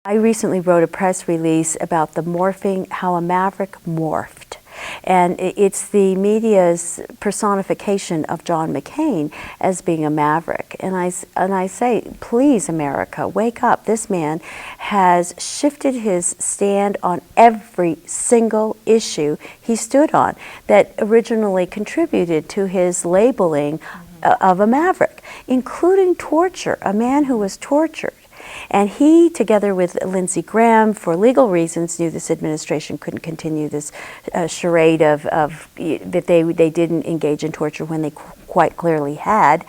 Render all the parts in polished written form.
I recently wrote a press release about the morphing, how a maverick morphed. And it's the media's personification of John McCain as being a maverick. And I say, please, America, wake up. This man has shifted his stand on every single issue he stood on that originally contributed to his labeling of a maverick, including torture, a man who was tortured. And he, together with Lindsey Graham, for legal reasons, knew this administration couldn't continue this charade of that they didn't engage in torture when they quite clearly had.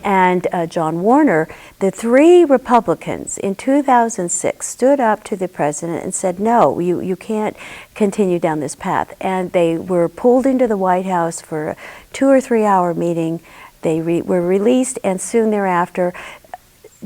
And John Warner, the three Republicans in 2006 stood up to the president and said, no, you can't continue down this path. And they were pulled into the White House for a 2 or 3 hour meeting. They were released, and soon thereafter,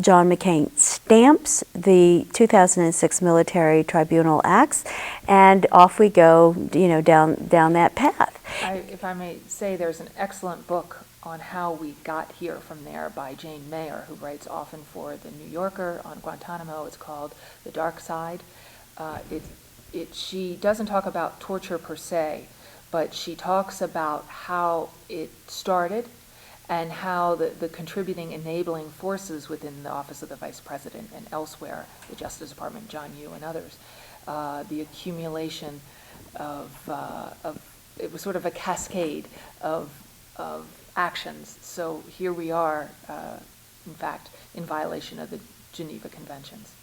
John McCain stamps the 2006 Military Tribunal Acts, and off we go, down that path. If I may say, there's an excellent book on how we got here from there by Jane Mayer, who writes often for The New Yorker on Guantanamo. It's called The Dark Side. She doesn't talk about torture per se, but she talks about how it started and how the contributing enabling forces within the Office of the Vice President and elsewhere, the Justice Department, John Yoo and others, the accumulation of it was sort of a cascade of actions. So here we are, in fact, in violation of the Geneva Conventions.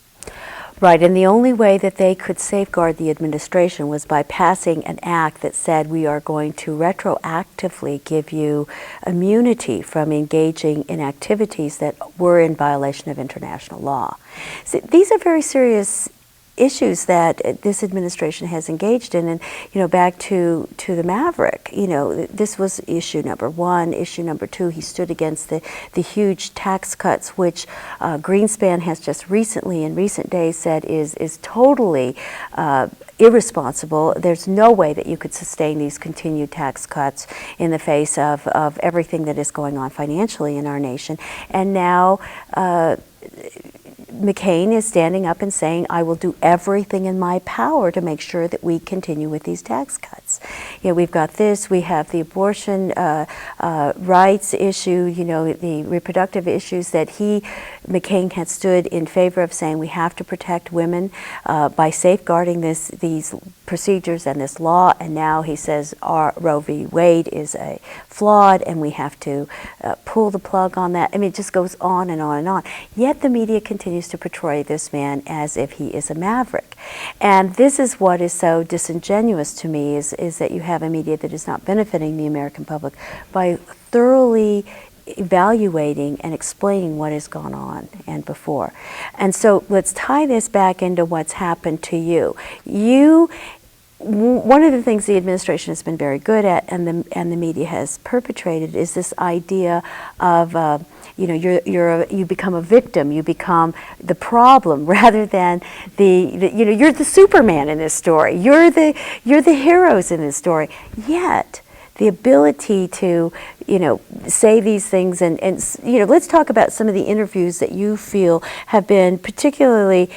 Right, and the only way that they could safeguard the administration was by passing an act that said we are going to retroactively give you immunity from engaging in activities that were in violation of international law. So these are very serious issues that this administration has engaged in, and back to the maverick, this was issue number one. Issue number two, he stood against the huge tax cuts, which Greenspan has just recently, in recent days, said is totally irresponsible. There's no way that you could sustain these continued tax cuts in the face of everything that is going on financially in our nation. And now McCain is standing up and saying, I will do everything in my power to make sure that we continue with these tax cuts. We've got this, we have the abortion rights issue, the reproductive issues that McCain had stood in favor of, saying we have to protect women by safeguarding these procedures and this law, and now he says our Roe v. Wade is flawed and we have to pull the plug on that. I mean, it just goes on and on and on. Yet the media continues to portray this man as if he is a maverick. And this is what is so disingenuous to me, is that you have a media that is not benefiting the American public by thoroughly evaluating and explaining what has gone on and before. And so let's tie this back into what's happened to you. One of the things the administration has been very good at, and the media has perpetrated, is this idea of you become a victim, you become the problem, rather than you're the Superman in this story, you're the heroes in this story. Yet the ability to say these things, and let's talk about some of the interviews that you feel have been particularly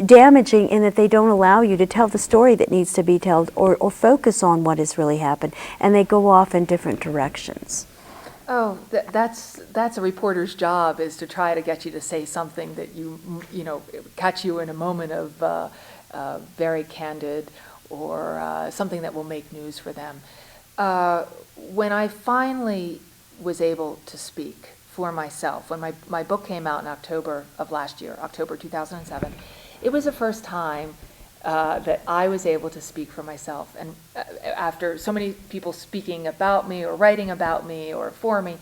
damaging in that they don't allow you to tell the story that needs to be told, or focus on what has really happened, and they go off in different directions. Oh, that's a reporter's job, is to try to get you to say something that catch you in a moment of very candid, or something that will make news for them. When I finally was able to speak for myself, when my book came out in October of last year, October 2007, it was the first time that I was able to speak for myself. And after so many people speaking about me or writing about me or for me,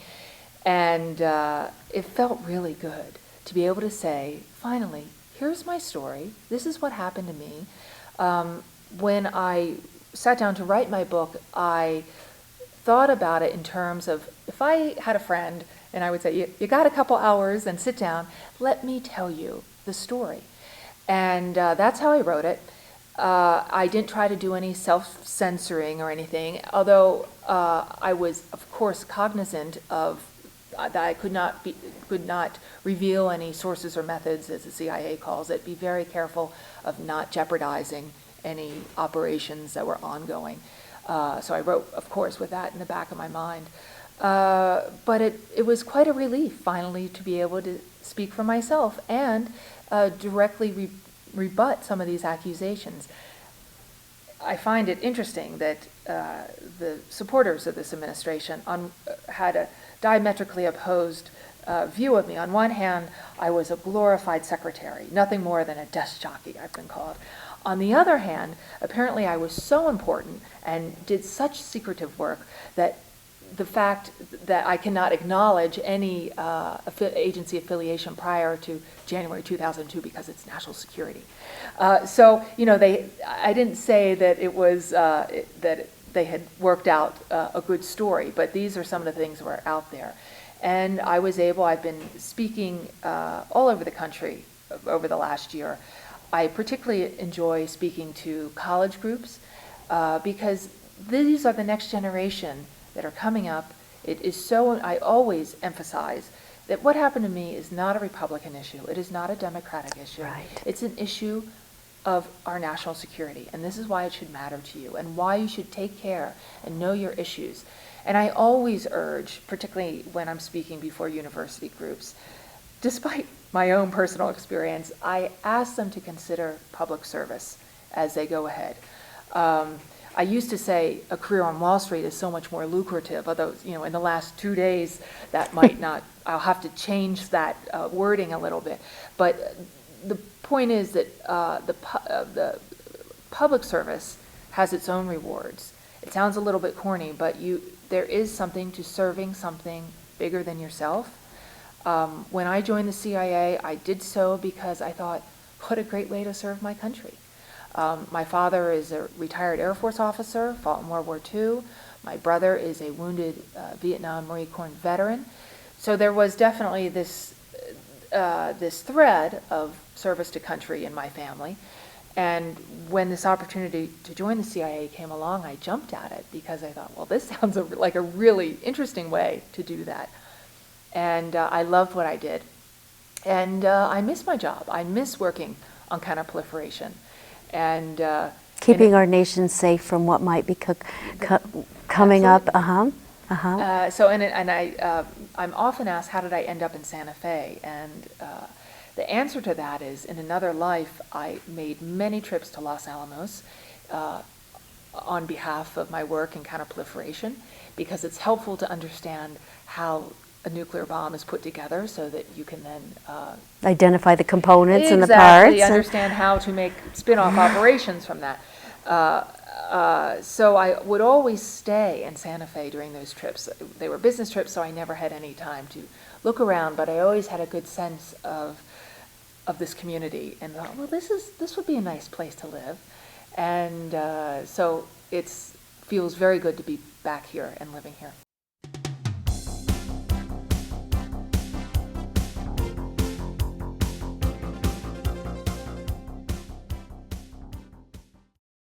and it felt really good to be able to say, finally, here's my story. This is what happened to me. When I sat down to write my book, I thought about it in terms of, if I had a friend and I would say, you got a couple hours and sit down, let me tell you the story. And that's how I wrote it. I didn't try to do any self-censoring or anything, although I was, of course, cognizant of that I could not reveal any sources or methods, as the CIA calls it, be very careful of not jeopardizing any operations that were ongoing. So I wrote, of course, with that in the back of my mind. But it was quite a relief, finally, to be able to speak for myself and directly rebut some of these accusations. I find it interesting that the supporters of this administration had a diametrically opposed view of me. On one hand, I was a glorified secretary, nothing more than a desk jockey, I've been called. On the other hand, apparently I was so important and did such secretive work that the fact that I cannot acknowledge any agency affiliation prior to January 2002 because it's national security. So, you know, I didn't say that it was, that they had worked out a good story, but these are some of the things that were out there. And I've been speaking all over the country over the last year. I particularly enjoy speaking to college groups because these are the next generation that are coming up. It is so, I always emphasize that what happened to me is not a Republican issue. It is not a Democratic issue. Right. It's an issue of our national security. And this is why it should matter to you and why you should take care and know your issues. And I always urge, particularly when I'm speaking before university groups, despite my own personal experience, I ask them to consider public service as they go ahead. I used to say a career on Wall Street is so much more lucrative, although, you know, in the last 2 days that might not, I'll have to change that wording a little bit. But the point is that the public service has its own rewards. It sounds a little bit corny, but there is something to serving something bigger than yourself. When I joined the CIA, I did so because I thought, what a great way to serve my country. My father is a retired Air Force officer, fought in World War II. My brother is a wounded Vietnam Marine Corps veteran. So there was definitely this thread of service to country in my family. And when this opportunity to join the CIA came along, I jumped at it because I thought, well, this sounds like a really interesting way to do that. And I loved what I did. And I miss my job. I miss working on counterproliferation. And keeping our nation safe from what might be coming up. So I'm often asked, how did I end up in Santa Fe? And the answer to that is, in another life, I made many trips to Los Alamos on behalf of my work in counterproliferation, because it's helpful to understand how a nuclear bomb is put together so that you can then identify the components and the exactly, parts. Understand how to make spin-off operations from that. So I would always stay in Santa Fe during those trips. They were business trips, so I never had any time to look around, but I always had a good sense of this community and thought, well, this would be a nice place to live. And so it feels very good to be back here and living here.